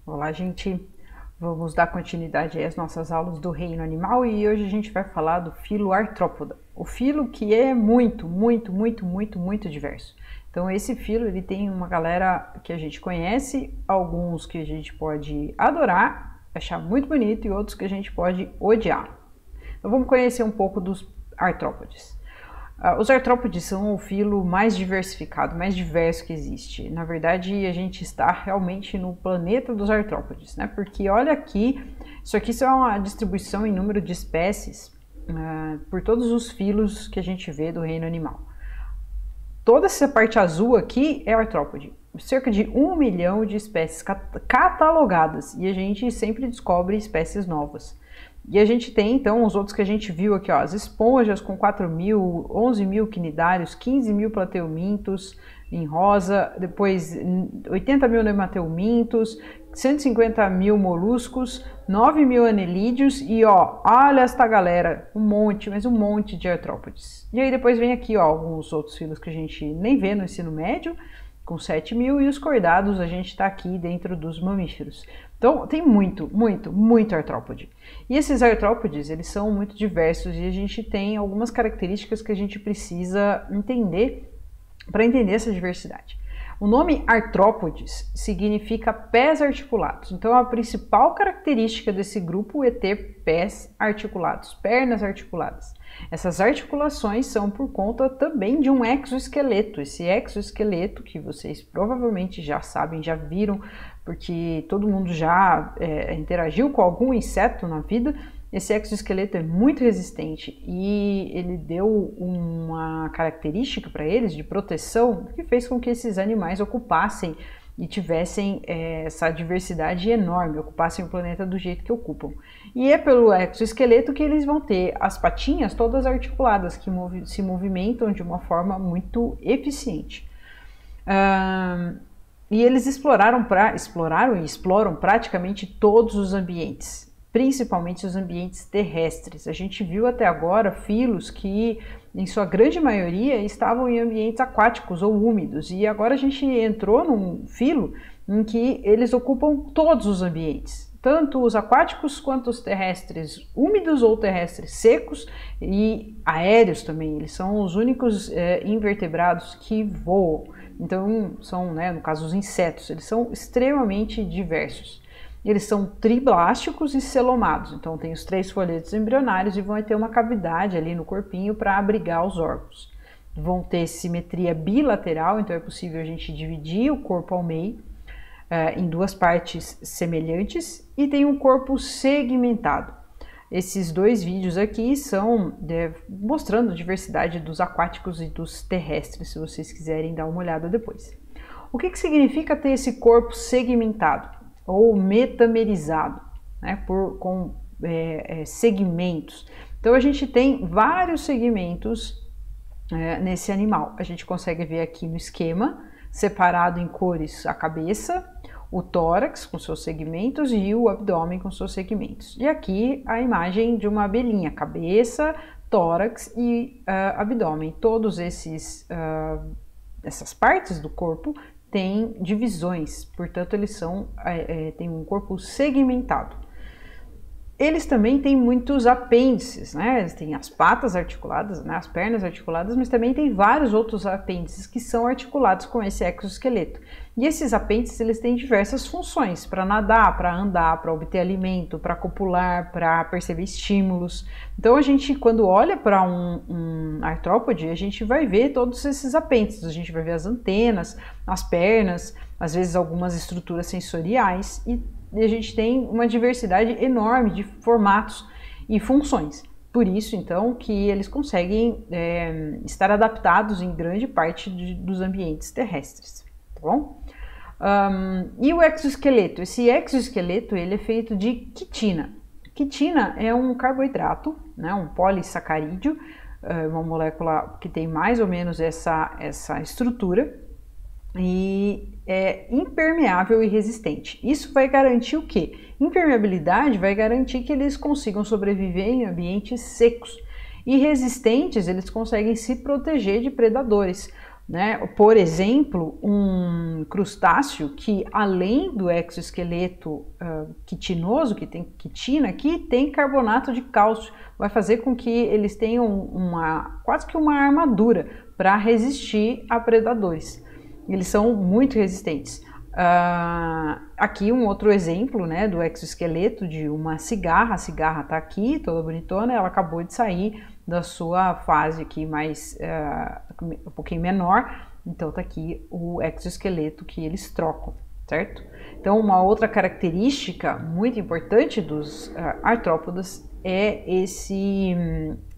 Olá, gente! Vamos dar continuidade às nossas aulas do reino animal e hoje a gente vai falar do filo Arthropoda. O filo que é muito diverso. Então esse filo ele tem uma galera que a gente conhece, alguns que a gente pode adorar, achar muito bonito e outros que a gente pode odiar. Então vamos conhecer um pouco dos artrópodes. Os artrópodes são o filo mais diversificado, mais diverso que existe. Na verdade, a gente está realmente no planeta dos artrópodes, né? Porque olha aqui, isso aqui é uma distribuição em número de espécies por todos os filos que a gente vê do reino animal. Toda essa parte azul aqui é artrópode. Cerca de 1 milhão de espécies catalogadas e a gente sempre descobre espécies novas. E a gente tem, então, os outros que a gente viu aqui, ó, as esponjas com 4 mil, 11 mil quinidários, 15 mil plateumintos em rosa, depois 80 mil nemateumintos, 150 mil moluscos, 9 mil anelídeos e, ó, olha esta galera, um monte, mas um monte de artrópodes. E aí depois vem aqui, ó, alguns outros filos que a gente nem vê no ensino médio, com 7 mil, e os cordados a gente está aqui dentro dos mamíferos. Então tem muito artrópode. E esses artrópodes, eles são muito diversos e a gente tem algumas características que a gente precisa entender para entender essa diversidade. O nome artrópodes significa pés articulados. Então a principal característica desse grupo é ter pés articulados, pernas articuladas. Essas articulações são por conta também de um exoesqueleto. Esse exoesqueleto que vocês provavelmente já sabem, já viram, porque todo mundo já interagiu com algum inseto na vida. Esse exoesqueleto é muito resistente e ele deu uma característica para eles de proteção que fez com que esses animais ocupassem e tivessem essa diversidade enorme, ocupassem o planeta do jeito que ocupam. E é pelo exoesqueleto que eles vão ter as patinhas todas articuladas, que se movimentam de uma forma muito eficiente. E eles exploraram e exploram praticamente todos os ambientes, principalmente os ambientes terrestres. A gente viu até agora filos que, em sua grande maioria, estavam em ambientes aquáticos ou úmidos, e agora a gente entrou num filo em que eles ocupam todos os ambientes, tanto os aquáticos quanto os terrestres úmidos ou terrestres secos e aéreos também. Eles são os únicos invertebrados que voam. Então, são, no caso, os insetos, eles são extremamente diversos. Eles são triblásticos e celomados, então tem os 3 folhetos embrionários e vão ter uma cavidade ali no corpinho para abrigar os órgãos. Vão ter simetria bilateral, então é possível a gente dividir o corpo ao meio em 2 partes semelhantes e tem um corpo segmentado. Esses 2 vídeos aqui são mostrando a diversidade dos aquáticos e dos terrestres, se vocês quiserem dar uma olhada depois. O que significa ter esse corpo segmentado ou metamerizado, com segmentos? Então a gente tem vários segmentos nesse animal. A gente consegue ver aqui no esquema, separado em cores, a cabeça, o tórax com seus segmentos e o abdômen com seus segmentos. E aqui a imagem de uma abelhinha, cabeça, tórax e abdômen. Todos essas partes do corpo têm divisões, portanto eles têm um corpo segmentado. Eles também têm muitos apêndices, eles têm as patas articuladas, as pernas articuladas, mas também tem vários outros apêndices que são articulados com esse exoesqueleto. E esses apêndices eles têm diversas funções, para nadar, para andar, para obter alimento, para copular, para perceber estímulos. Então a gente, quando olha para um artrópode, a gente vai ver todos esses apêndices, a gente vai ver as antenas, as pernas, às vezes algumas estruturas sensoriais e a gente tem uma diversidade enorme de formatos e funções. Por isso, então, que eles conseguem estar adaptados em grande parte dos ambientes terrestres, tá bom? E o exoesqueleto? Esse exoesqueleto ele é feito de quitina. Quitina é um carboidrato, um polissacarídeo, uma molécula que tem mais ou menos essa estrutura, e é impermeável e resistente. Isso vai garantir o quê? Impermeabilidade vai garantir que eles consigam sobreviver em ambientes secos. E resistentes, eles conseguem se proteger de predadores. né? Por exemplo, um crustáceo que, além do exoesqueleto quitinoso, que tem quitina aqui, tem carbonato de cálcio, vai fazer com que eles tenham quase que uma armadura para resistir a predadores. Eles são muito resistentes. Aqui um outro exemplo, né, do exoesqueleto de uma cigarra. A cigarra está aqui, toda bonitona, ela acabou de sair da sua fase aqui mais um pouquinho menor, então tá aqui o exoesqueleto que eles trocam, certo? Então uma outra característica muito importante dos artrópodas é esse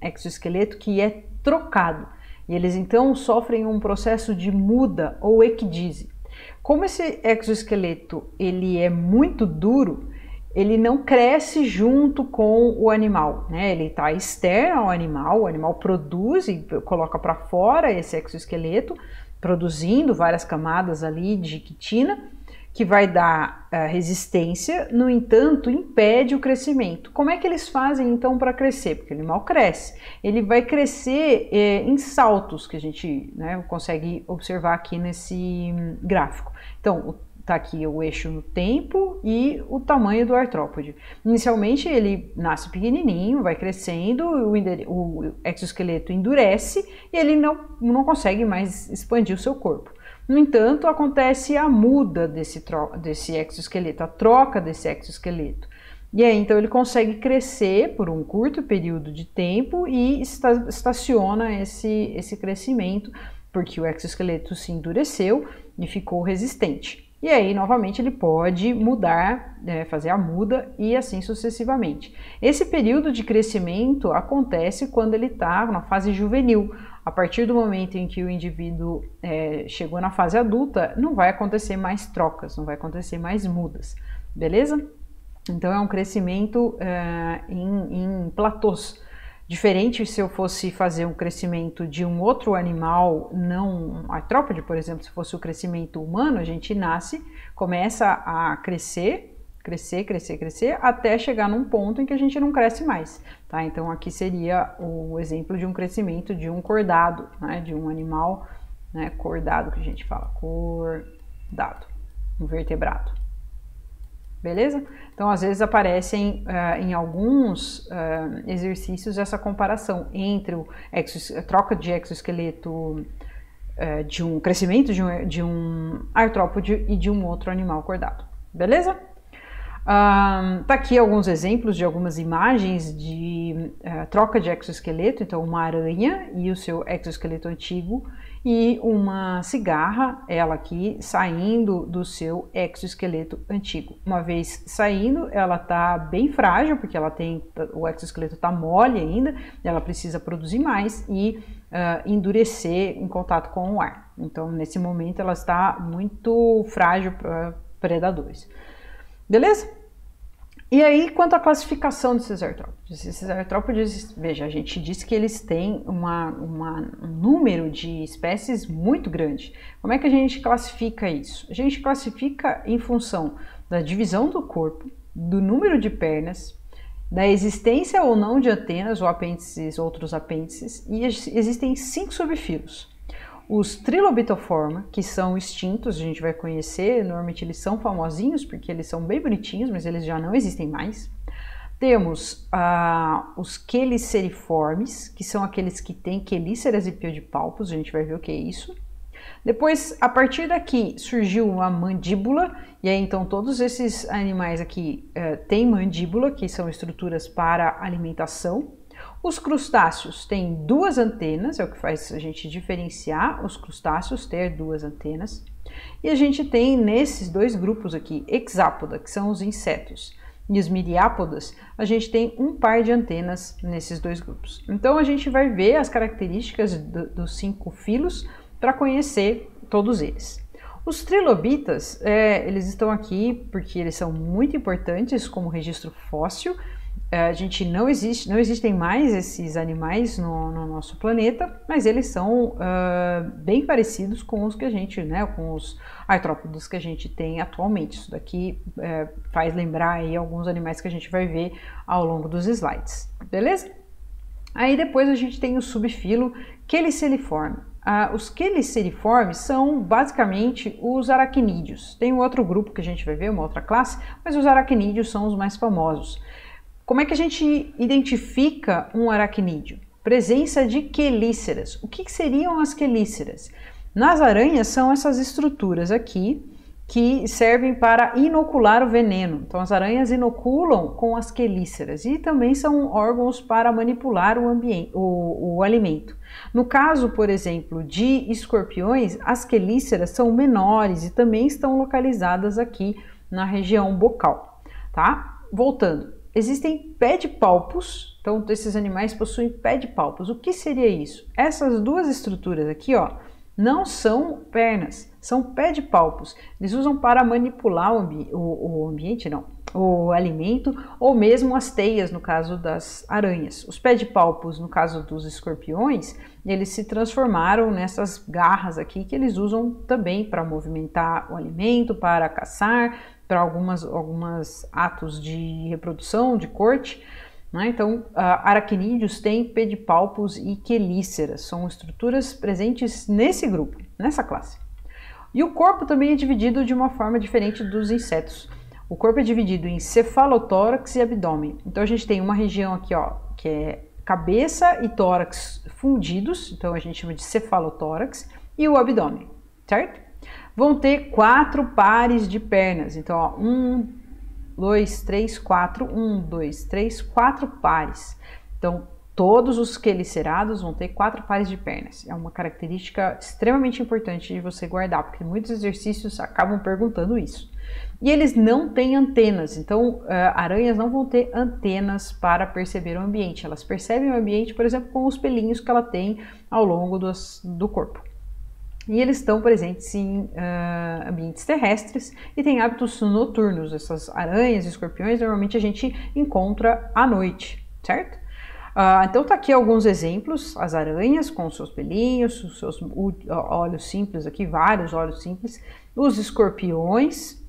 exoesqueleto que é trocado, e eles então sofrem um processo de muda ou ecdise. Como esse exoesqueleto ele é muito duro, ele não cresce junto com o animal, né? Ele está externo ao animal, o animal produz e coloca para fora esse exoesqueleto, produzindo várias camadas ali de quitina, que vai dar resistência, no entanto, impede o crescimento. Como é que eles fazem então para crescer? Porque o animal cresce. Ele vai crescer em saltos, que a gente, né, consegue observar aqui nesse gráfico. Então, tá aqui o eixo no tempo e o tamanho do artrópode. Inicialmente ele nasce pequenininho, vai crescendo, o exoesqueleto endurece e ele não consegue mais expandir o seu corpo. No entanto, acontece a muda desse exoesqueleto, a troca desse exoesqueleto. E aí, então, ele consegue crescer por um curto período de tempo e estaciona esse crescimento, porque o exoesqueleto se endureceu e ficou resistente. E aí, novamente, ele pode mudar, fazer a muda e assim sucessivamente. Esse período de crescimento acontece quando ele está na fase juvenil. A partir do momento em que o indivíduo chegou na fase adulta, não vai acontecer mais trocas, não vai acontecer mais mudas, beleza? Então é um crescimento em platôs. Diferente se eu fosse fazer um crescimento de um outro animal, não artrópode, por exemplo, se fosse o crescimento humano, a gente nasce, começa a crescer, até chegar num ponto em que a gente não cresce mais, tá? Então aqui seria o exemplo de um crescimento de um cordado, né? De um animal, né? Cordado, que a gente fala, cordado, um vertebrado. Beleza? Então, às vezes aparecem em alguns exercícios essa comparação entre a troca de exoesqueleto de um crescimento de um artrópode e de um outro animal cordado. Beleza? Tá aqui alguns exemplos de algumas imagens de troca de exoesqueleto. Então, uma aranha e o seu exoesqueleto antigo, e uma cigarra, ela aqui saindo do seu exoesqueleto antigo. Uma vez saindo, ela tá bem frágil, porque o exoesqueleto tá mole ainda, ela precisa produzir mais e endurecer em contato com o ar. Então, nesse momento, ela está muito frágil para predadores. Beleza? E aí, quanto à classificação desses artrópodes? Esses artrópodes, veja, a gente disse que eles têm um número de espécies muito grande. Como é que a gente classifica isso? A gente classifica em função da divisão do corpo, do número de pernas, da existência ou não de antenas ou apêndices, outros apêndices, e existem 5 subfilos. Os Trilobitoforma, que são extintos, a gente vai conhecer, normalmente eles são famosinhos porque eles são bem bonitinhos, mas eles já não existem mais. Temos os Cheliceriformes, que são aqueles que têm quelíceras e pedipalpos, a gente vai ver o que é isso. Depois, a partir daqui, surgiu uma mandíbula, e aí então todos esses animais aqui têm mandíbula, que são estruturas para alimentação. Os crustáceos têm 2 antenas, é o que faz a gente diferenciar os crustáceos ter 2 antenas. E a gente tem nesses 2 grupos aqui, hexápoda, que são os insetos, e os miriápodas, a gente tem um par de antenas nesses 2 grupos. Então a gente vai ver as características dos 5 filos para conhecer todos eles. Os trilobitas, eles estão aqui porque eles são muito importantes como registro fóssil. A gente não existem mais esses animais no nosso planeta, mas eles são bem parecidos com os que a gente, né, com os artrópodos que a gente tem atualmente. Isso daqui faz lembrar aí alguns animais que a gente vai ver ao longo dos slides, beleza? Aí depois a gente tem o subfilo Cheliceriforme. Os queliceriformes são basicamente os aracnídeos. Tem um outro grupo que a gente vai ver, uma outra classe, mas os aracnídeos são os mais famosos. Como é que a gente identifica um aracnídeo? Presença de quelíceras. O que seriam as quelíceras? Nas aranhas são essas estruturas aqui que servem para inocular o veneno. Então as aranhas inoculam com as quelíceras e também são órgãos para manipular o alimento. No caso, por exemplo, de escorpiões, as quelíceras são menores e também estão localizadas aqui na região bocal, tá? Voltando. Existem pedipalpos, então esses animais possuem pedipalpos. O que seria isso? Essas duas estruturas aqui, ó, não são pernas, são pedipalpos. Eles usam para manipular o alimento ou mesmo as teias no caso das aranhas. Os pedipalpos, no caso dos escorpiões, eles se transformaram nessas garras aqui que eles usam também para movimentar o alimento, para caçar, para alguns atos de reprodução, de corte, né? Então, aracnídeos têm pedipalpos e quelíceras, são estruturas presentes nesse grupo, nessa classe. E o corpo também é dividido de uma forma diferente dos insetos. O corpo é dividido em cefalotórax e abdômen. Então, a gente tem uma região aqui, ó, que é cabeça e tórax fundidos, então a gente chama de cefalotórax, e o abdômen, certo? Vão ter 4 pares de pernas, então ó, 1, 2, 3, 4, 1, 2, 3, 4 pares. Então todos os quelicerados vão ter 4 pares de pernas. É uma característica extremamente importante de você guardar, porque muitos exercícios acabam perguntando isso. E eles não têm antenas, então aranhas não vão ter antenas para perceber o ambiente. Elas percebem o ambiente, por exemplo, com os pelinhos que ela tem ao longo do corpo. E eles estão presentes em ambientes terrestres e têm hábitos noturnos. Essas aranhas e escorpiões normalmente a gente encontra à noite, certo? Então tá aqui alguns exemplos, as aranhas com seus pelinhos, os seus olhos simples aqui, vários olhos simples, os escorpiões,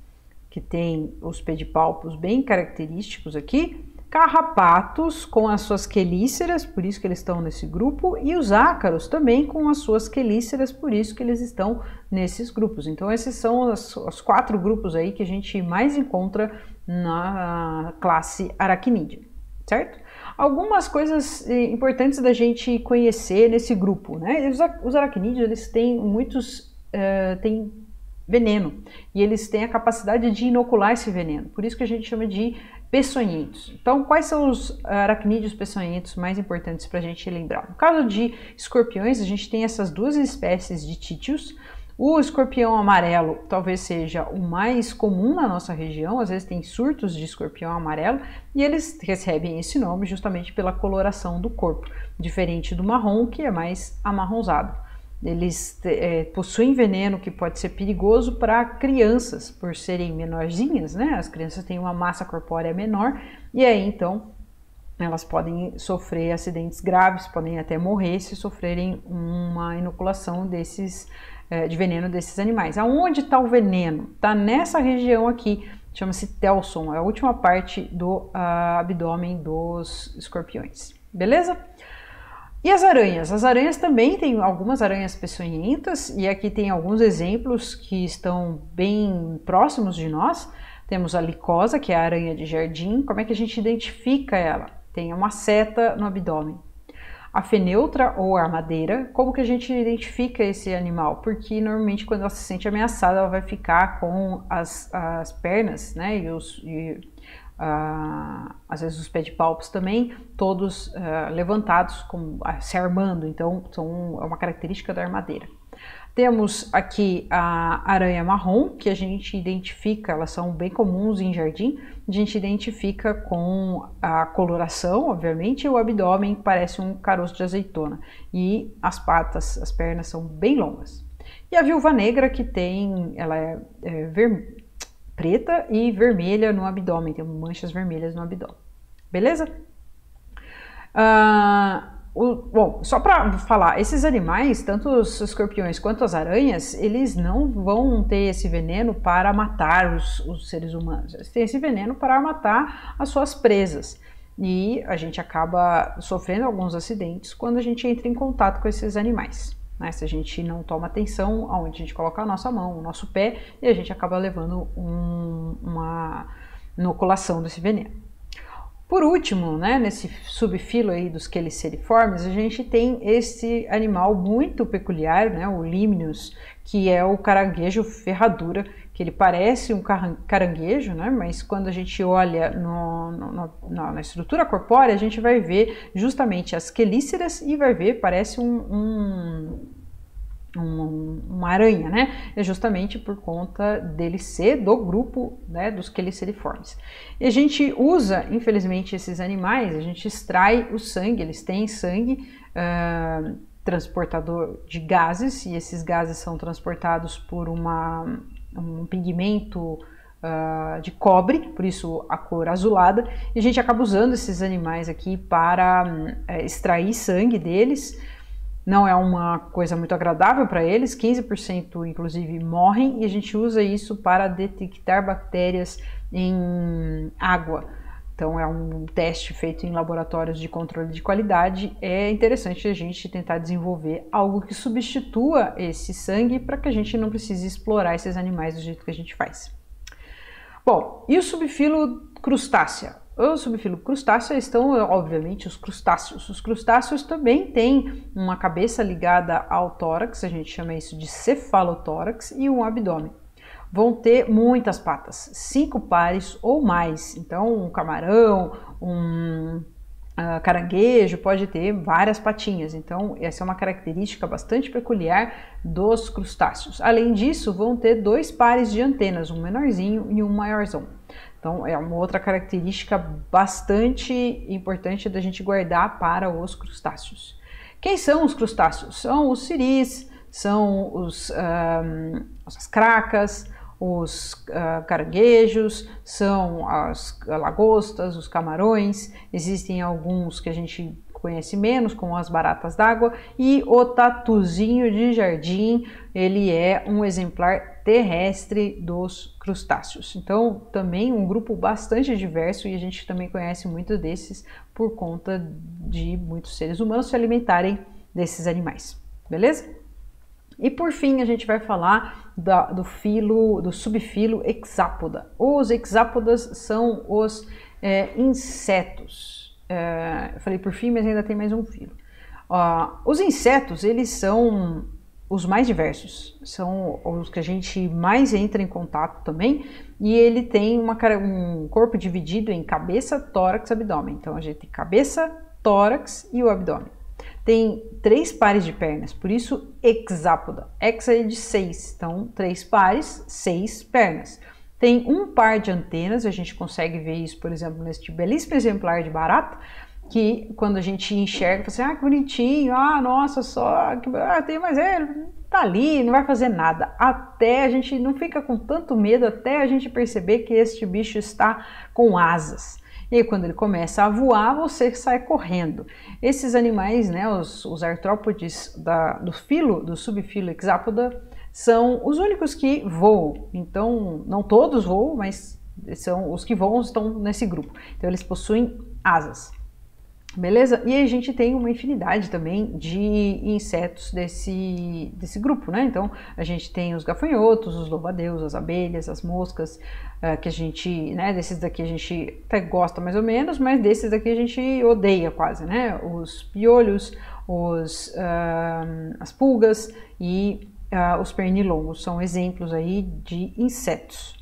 que tem os pedipalpos bem característicos aqui, carrapatos com as suas quelíceras, por isso que eles estão nesse grupo, e os ácaros também com as suas quelíceras, por isso que eles estão nesses grupos. Então esses são os 4 grupos aí que a gente mais encontra na classe aracnídea, certo? Algumas coisas importantes da gente conhecer nesse grupo, né? Os aracnídeos, eles têm têm veneno, e eles têm a capacidade de inocular esse veneno, por isso que a gente chama de peçonhentos. Então, quais são os aracnídeos peçonhentos mais importantes para a gente lembrar? No caso de escorpiões, a gente tem essas 2 espécies de títios. O escorpião amarelo talvez seja o mais comum na nossa região, às vezes tem surtos de escorpião amarelo, e eles recebem esse nome justamente pela coloração do corpo, diferente do marrom, que é mais amarronzado. Eles possuem veneno que pode ser perigoso para crianças, por serem menorzinhas, né? As crianças têm uma massa corpórea menor e aí então elas podem sofrer acidentes graves, podem até morrer se sofrerem uma inoculação de veneno desses animais. Aonde está o veneno? Está nessa região aqui, chama-se telson, é a última parte do abdômen dos escorpiões, beleza? E as aranhas? As aranhas também tem algumas aranhas peçonhentas, e aqui tem alguns exemplos que estão bem próximos de nós. Temos a licosa, que é a aranha de jardim. Como é que a gente identifica ela? Tem uma seta no abdômen. A feneutra ou armadeira, como que a gente identifica esse animal? Porque normalmente quando ela se sente ameaçada, ela vai ficar com as pernas, né, às vezes os pedipalpos também, todos levantados, se armando, então é uma característica da armadeira. Temos aqui a aranha marrom, que a gente identifica, elas são bem comuns em jardim, a gente identifica com a coloração, obviamente, e o abdômen parece um caroço de azeitona, e as patas, as pernas são bem longas. E a viúva negra, que ela é preta e vermelha no abdômen, tem manchas vermelhas no abdômen, beleza? Bom, só para falar, esses animais, tanto os escorpiões quanto as aranhas, eles não vão ter esse veneno para matar os seres humanos, eles têm esse veneno para matar as suas presas. E a gente acaba sofrendo alguns acidentes quando a gente entra em contato com esses animais, né? Se a gente não toma atenção aonde a gente coloca a nossa mão, o nosso pé, e a gente acaba levando uma inoculação desse veneno. Por último, né, nesse subfilo aí dos Cheliceriformes, a gente tem esse animal muito peculiar, né, o Limnius, que é o caranguejo ferradura, que ele parece um caranguejo, né, mas quando a gente olha na estrutura corpórea, a gente vai ver justamente as quelíceras e vai ver, parece uma aranha, né? É justamente por conta dele ser do grupo, né, dos Cheliceriformes. E a gente usa, infelizmente, esses animais, a gente extrai o sangue, eles têm sangue transportador de gases, e esses gases são transportados por um pigmento de cobre, por isso a cor azulada, e a gente acaba usando esses animais aqui para extrair sangue deles. Não é uma coisa muito agradável para eles, 15% inclusive morrem, e a gente usa isso para detectar bactérias em água. Então é um teste feito em laboratórios de controle de qualidade. É interessante a gente tentar desenvolver algo que substitua esse sangue para que a gente não precise explorar esses animais do jeito que a gente faz. Bom, e o subfilo crustácea? O subfilo crustácea estão, obviamente, os crustáceos. Os crustáceos também têm uma cabeça ligada ao tórax, a gente chama isso de cefalotórax, e um abdômen. Vão ter muitas patas, 5 pares ou mais. Então, um camarão, caranguejo pode ter várias patinhas. Então, essa é uma característica bastante peculiar dos crustáceos. Além disso, vão ter 2 pares de antenas, um menorzinho e um maiorzão. Então, é uma outra característica bastante importante da gente guardar para os crustáceos. Quem são os crustáceos? São os siris, são as cracas, os caranguejos, são as lagostas, os camarões. Existem alguns que a gente conhece menos, como as baratas d'água, e o tatuzinho de jardim, ele é um exemplar terrestre dos crustáceos. Então, também um grupo bastante diverso, e a gente também conhece muitos desses por conta de muitos seres humanos se alimentarem desses animais, beleza? E por fim, a gente vai falar do subfilo hexápoda. Os hexápodas são os insetos. Eu falei por fim, mas ainda tem mais um filo. Os insetos, eles são os mais diversos, são os que a gente mais entra em contato também, e ele tem um corpo dividido em cabeça, tórax, abdômen. Então a gente tem cabeça, tórax e o abdômen. Tem 3 pares de pernas, por isso hexápoda. Hexa é de 6, então 3 pares, 6 pernas. Tem um par de antenas, a gente consegue ver isso, por exemplo, neste belíssimo exemplar de barata, que quando a gente enxerga, você que bonitinho, nossa, só, mas ele tá ali, não vai fazer nada. Até a gente não fica com tanto medo, até a gente perceber que este bicho está com asas. E aí, quando ele começa a voar, você sai correndo. Esses animais, né, os artrópodes do subfilo hexápoda, são os únicos que voam. Então, não todos voam, mas são os que voam estão nesse grupo. Então, eles possuem asas. Beleza? E a gente tem uma infinidade também de insetos desse grupo, né? Então, a gente tem os gafanhotos, os louva-a-Deus, as abelhas, as moscas, que a gente, né? Desses daqui a gente até gosta mais ou menos, mas desses daqui a gente odeia quase, né? Os piolhos, as pulgas e os pernilongos são exemplos aí de insetos.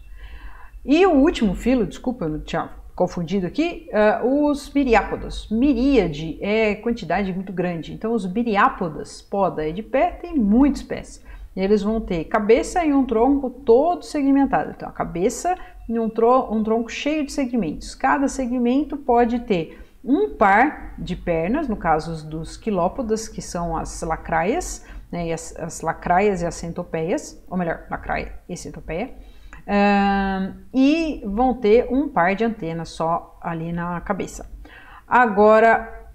E o último filo, desculpa, eu tinha confundido aqui, os miriápodas. Miríade é quantidade muito grande, então os miriápodas, poda é de pé, tem muitos pés. E eles vão ter cabeça e um tronco todo segmentado. Então a cabeça e um tronco cheio de segmentos. Cada segmento pode ter um par de pernas, no caso dos quilópodas, que são as lacraias, né, e as lacraias e as centopeias, ou melhor, lacraia e centopeia. E vão ter um par de antenas só ali na cabeça. Agora,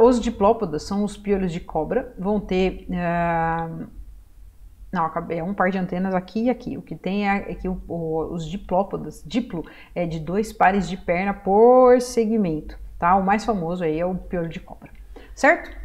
os diplópodas são os piolhos de cobra, vão ter um par de antenas aqui e aqui. O que tem é que os diplópodas, diplo, é de 2 pares de perna por segmento, tá? O mais famoso aí é o piolho de cobra, certo?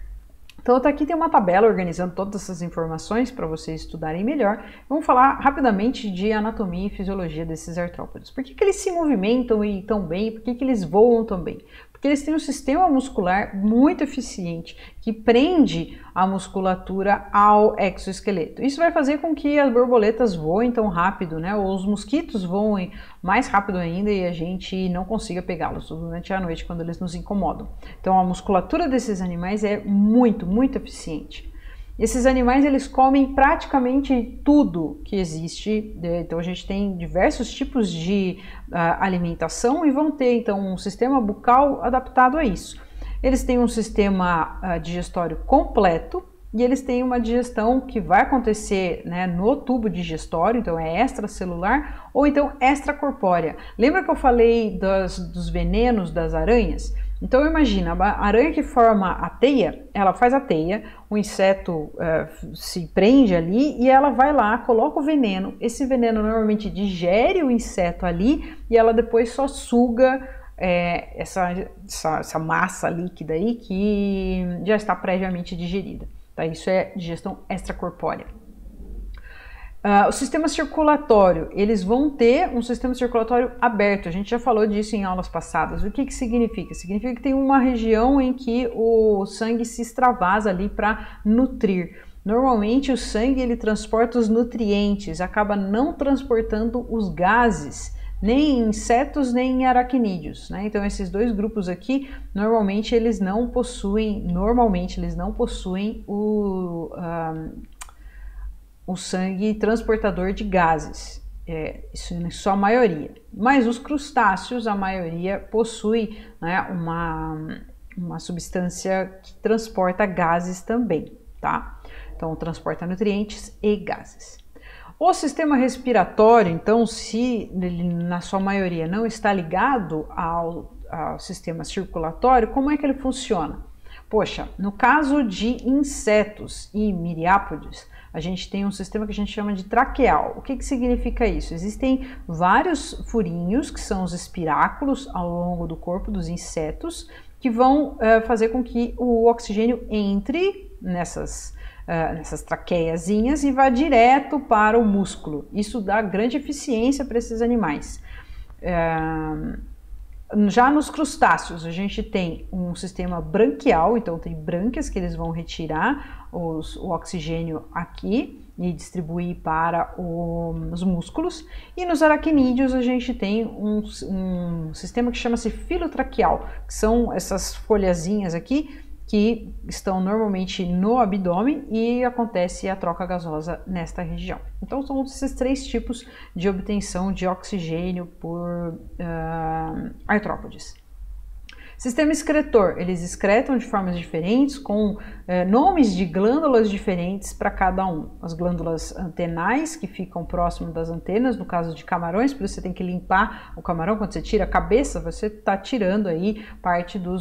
Então, aqui tem uma tabela organizando todas essas informações para vocês estudarem melhor. Vamos falar rapidamente de anatomia e fisiologia desses artrópodes. Por que eles se movimentam tão bem? Por que eles voam tão bem? Porque eles têm um sistema muscular muito eficiente que prende a musculatura ao exoesqueleto. Isso vai fazer com que as borboletas voem tão rápido, né? Ou os mosquitos voem mais rápido ainda e a gente não consiga pegá-los durante a noite quando eles nos incomodam. Então a musculatura desses animais é muito eficiente. Esses animais eles comem praticamente tudo que existe, então a gente tem diversos tipos de alimentação e vão ter então um sistema bucal adaptado a isso. Eles têm um sistema digestório completo e eles têm uma digestão que vai acontecer, né, no tubo digestório, então é extracelular ou então extracorpórea. Lembra que eu falei dos venenos das aranhas? Então imagina, a aranha que forma a teia, ela faz a teia, o inseto se prende ali e ela vai lá, coloca o veneno. Esse veneno normalmente digere o inseto ali e ela depois só suga essa massa líquida aí que já está previamente digerida. Tá? Isso é digestão extracorpórea. O sistema circulatório, eles vão ter um sistema circulatório aberto, a gente já falou disso em aulas passadas. O que significa? Significa que tem uma região em que o sangue se extravasa ali para nutrir. Normalmente o sangue ele transporta os nutrientes, acaba não transportando os gases, nem em insetos nem em aracnídeos, né? Então esses dois grupos aqui, normalmente eles não possuem o sangue transportador de gases, isso em sua maioria. Mas os crustáceos, a maioria possui, né, uma substância que transporta gases também, tá? Então transporta nutrientes e gases. O sistema respiratório, então, se ele na sua maioria não está ligado ao sistema circulatório, como é que ele funciona? Poxa, no caso de insetos e miriápodes, a gente tem um sistema que a gente chama de traqueal. O que significa isso? Existem vários furinhos, que são os espiráculos ao longo do corpo dos insetos, que vão fazer com que o oxigênio entre nessas traqueiazinhas e vá direto para o músculo. Isso dá grande eficiência para esses animais. Já nos crustáceos, a gente tem um sistema branquial, então tem brânquias que eles vão retirar o oxigênio aqui e distribuir para os músculos. E nos aracnídeos a gente tem um sistema que chama-se filotraqueal, que são essas folhazinhas aqui que estão normalmente no abdômen e acontece a troca gasosa nesta região. Então são esses três tipos de obtenção de oxigênio por artrópodes. Sistema excretor, eles excretam de formas diferentes, com nomes de glândulas diferentes para cada um. As glândulas antenais, que ficam próximo das antenas, no caso de camarões, por isso você tem que limpar o camarão. Quando você tira a cabeça, você está tirando aí parte do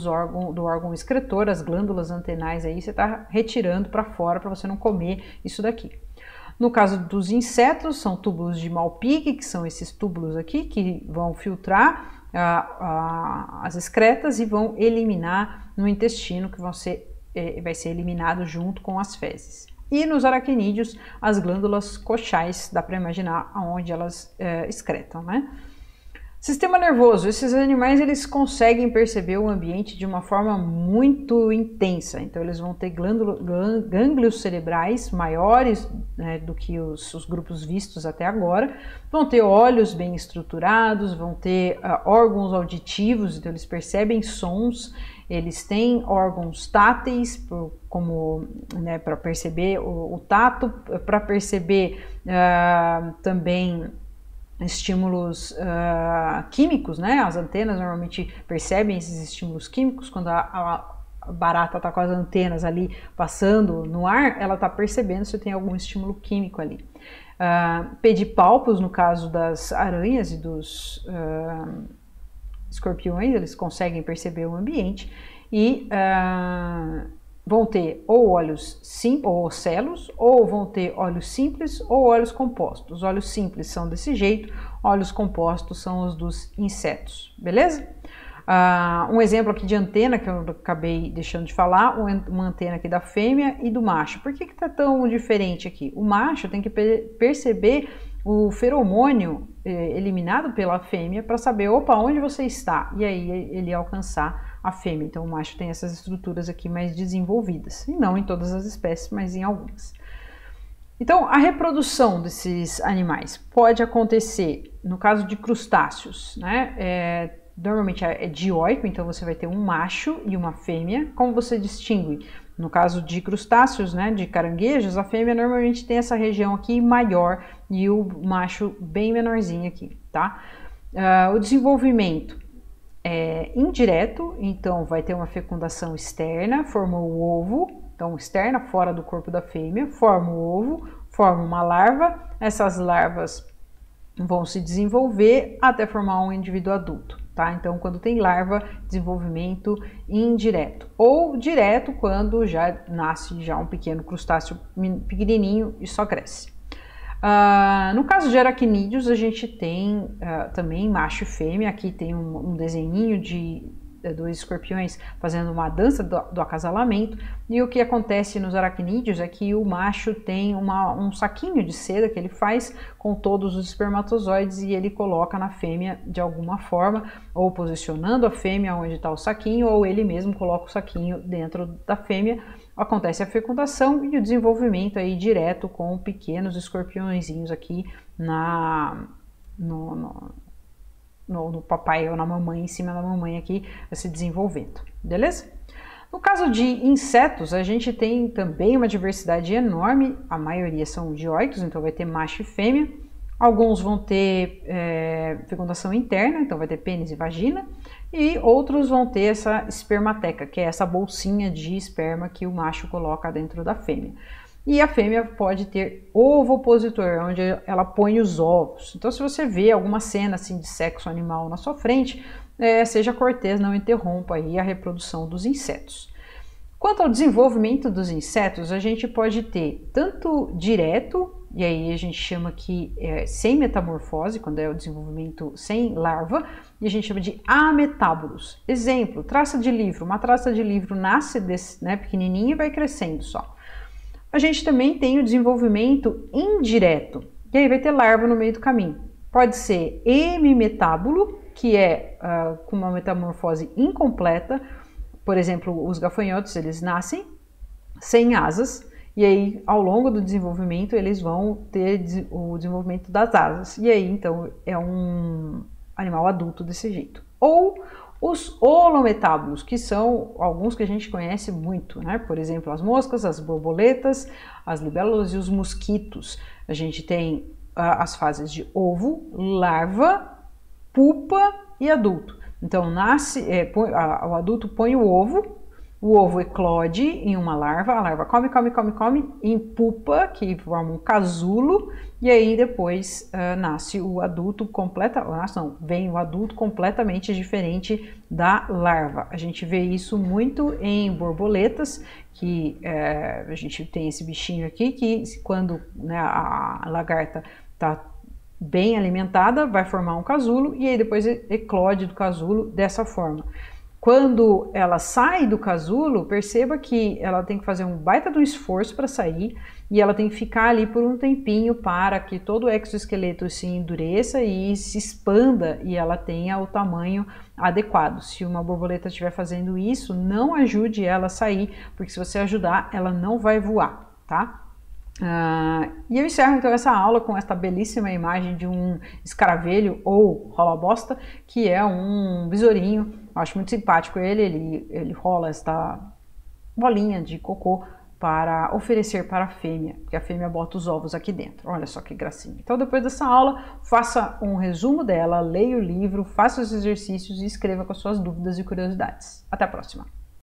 órgão excretor, as glândulas antenais aí, você está retirando para fora para você não comer isso daqui. No caso dos insetos, são túbulos de Malpighi, que são esses túbulos aqui, que vão filtrar as excretas e vão eliminar no intestino, que vai ser eliminado junto com as fezes. E nos aracnídeos, as glândulas coxais, dá para imaginar aonde elas excretam, né? Sistema nervoso, esses animais eles conseguem perceber o ambiente de uma forma muito intensa, então eles vão ter gânglios cerebrais maiores, né, do que os grupos vistos até agora, vão ter olhos bem estruturados, vão ter órgãos auditivos, então eles percebem sons, eles têm órgãos táteis, como, né, para perceber o tato, para perceber também estímulos químicos, né? As antenas normalmente percebem esses estímulos químicos. Quando a barata está com as antenas ali passando no ar, ela está percebendo se tem algum estímulo químico ali. Pedipalpos, no caso das aranhas e dos escorpiões, eles conseguem perceber o ambiente e vão ter ou olhos simples, ou ocelos, ou vão ter olhos simples ou olhos compostos. Os olhos simples são desse jeito, olhos compostos são os dos insetos, beleza? Um exemplo aqui de antena que eu acabei deixando de falar, uma antena aqui da fêmea e do macho. Por que está tão diferente aqui? O macho tem que perceber o feromônio eliminado pela fêmea para saber, opa, onde você está? E aí ele alcançar a fêmea. Então o macho tem essas estruturas aqui mais desenvolvidas. E não em todas as espécies, mas em algumas. Então, a reprodução desses animais pode acontecer, no caso de crustáceos, né? Normalmente é dioico, então você vai ter um macho e uma fêmea. Como você distingue? No caso de crustáceos, né, de caranguejos, a fêmea normalmente tem essa região aqui maior e o macho bem menorzinho aqui, tá? O desenvolvimento é indireto, então vai ter uma fecundação externa, forma o ovo. Então, externa, fora do corpo da fêmea, forma o ovo, forma uma larva. Essas larvas vão se desenvolver até formar um indivíduo adulto, tá? Então, quando tem larva, desenvolvimento indireto. Ou direto, quando já nasce já um pequeno crustáceo pequenininho e só cresce. No caso de aracnídeos, a gente tem também macho e fêmea. Aqui tem um desenhinho de dois escorpiões fazendo uma dança do acasalamento, e o que acontece nos aracnídeos é que o macho tem um saquinho de seda que ele faz com todos os espermatozoides e ele coloca na fêmea de alguma forma, ou posicionando a fêmea onde está o saquinho, ou ele mesmo coloca o saquinho dentro da fêmea. Acontece a fecundação e o desenvolvimento aí direto com pequenos escorpiõezinhos aqui no papai ou na mamãe, em cima da mamãe aqui, se desenvolvendo, beleza? No caso de insetos, a gente tem também uma diversidade enorme, a maioria são dioicos, então vai ter macho e fêmea. Alguns vão ter fecundação interna, então vai ter pênis e vagina, e outros vão ter essa espermateca, que é essa bolsinha de esperma que o macho coloca dentro da fêmea. E a fêmea pode ter ovopositor, onde ela põe os ovos. Então, se você vê alguma cena assim de sexo animal na sua frente, seja cortês, não interrompa aí a reprodução dos insetos. Quanto ao desenvolvimento dos insetos, a gente pode ter tanto direto, e aí a gente chama que sem metamorfose, quando é o desenvolvimento sem larva, e a gente chama de ametábulos. Exemplo, traça de livro. Uma traça de livro nasce pequenininha e vai crescendo só. A gente também tem o desenvolvimento indireto, e aí vai ter larva no meio do caminho. Pode ser hemimetábulo, que é com uma metamorfose incompleta. Por exemplo, os gafanhotos, eles nascem sem asas, e aí ao longo do desenvolvimento eles vão ter o desenvolvimento das asas. E aí então é um animal adulto desse jeito. Ou os holometábulos, que são alguns que a gente conhece muito, né? Por exemplo, as moscas, as borboletas, as libélulas e os mosquitos. A gente tem as fases de ovo, larva, pupa e adulto. Então, o adulto põe o ovo eclode em uma larva, a larva come, em pupa, que forma um casulo, e aí depois nasce o adulto vem o adulto completamente diferente da larva. A gente vê isso muito em borboletas, que a gente tem esse bichinho aqui, que quando a lagarta está bem alimentada, vai formar um casulo, e aí depois eclode do casulo dessa forma. Quando ela sai do casulo, perceba que ela tem que fazer um baita de um esforço para sair, e ela tem que ficar ali por um tempinho para que todo o exoesqueleto se endureça e se expanda e ela tenha o tamanho adequado. Se uma borboleta estiver fazendo isso, não ajude ela a sair, porque se você ajudar, ela não vai voar, tá? E eu encerro então essa aula com esta belíssima imagem de um escaravelho ou rola-bosta, que é um besourinho. Eu acho muito simpático ele rola esta bolinha de cocô para oferecer para a fêmea, porque a fêmea bota os ovos aqui dentro. Olha só que gracinha. Então, depois dessa aula, faça um resumo dela, leia o livro, faça os exercícios e escreva com as suas dúvidas e curiosidades. Até a próxima!